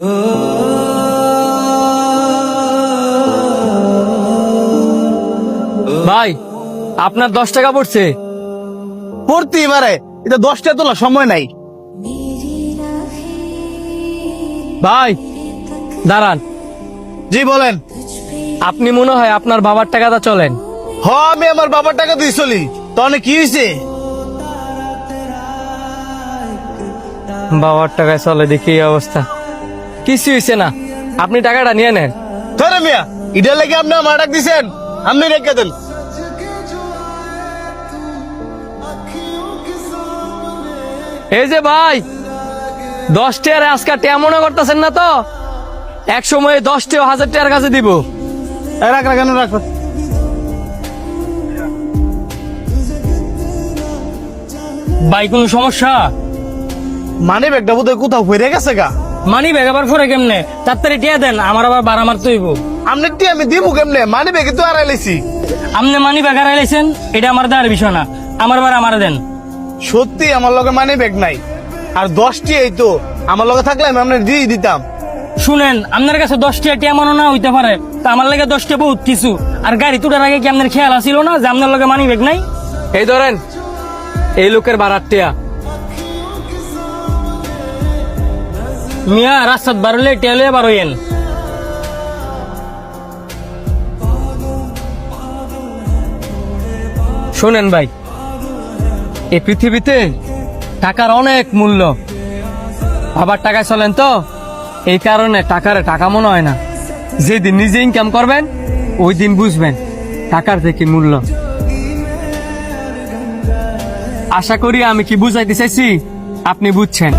ভাই আপনার 10 টাকা পড়ছে। পড়তেই পারে, এটা 10 টাকা তোলা সময় নাই। ভাই দাঁড়ান, জি বলেন। আপনি মনে হয় আপনার বাবার টাকাটা চলেন। হ, আমি আমার বাবার টাকা দিয়ে চলি। তাহলে কি হয়েছে? বাবার টাকায় চলে দেখি এই অবস্থা। কিছু হয়েছে না, আপনি টাকাটা নিয়ে নেন। ধরে মিয়া, ইটার লাগে আপনি আমার ডাক দিছেন, আপনি রেখে দেন। এই যে ভাই 10 টাকার আজকে টিয়া মনে করতেছেন না তো? এক সময় 10 টাকা 1000 টাকার কাছে দিব। রাখ রাখ রাখ। ভাই কোন সমস্যা? মানে ব্যাগটা বোধহয় কোথাও ফিরে গেছে গা। মানি ব্যাগ আবার পরে কেমনে? তাড়াতাড়ি টিয়া দেন, আমার আবার ভাড়া মারতে হইব। আপনি আমি দিব কেমনে? মানে ব্যাগে তো আড়াই লাইছি। আপনি মানি ব্যাগ হারাইছেন, এটা আমার দেওয়ার বিষয় না, আমার ভাড়া আমার দেন। সত্যি আমার লগে মানে ব্যাগ নাই, আর 10টি এই তো আমার লগে থাকলে আমি আপনার দিয়ে দিতাম। শুনেন, আপনার কাছে 10 টাকা টিয়া মনে না হইতে পারে, তা আমার লাগে 10 টাকা বহুত কিছু। আর গাড়ি তোটার আগে কি আপনার খেয়াল আসিল না যে আপনার লগে মানি ব্যাগ নাই? এই ধরেন, এই লোকের ভাড়ার টিয়া। মিয়া রাস্তাত বাড়লে টেলে বাড়ইয়েন। শোনেন ভাই, এই পৃথিবীতে টাকার অনেক মূল্য। আবার টাকায় চলেন তো, এই কারণে টাকারে টাকা মনে হয় না। যেদিন নিজে ইনকাম করবেন ওই দিন বুঝবেন টাকার থেকে মূল্য। আশা করি আমি কি বুঝাইতে চাইছি আপনি বুঝছেন।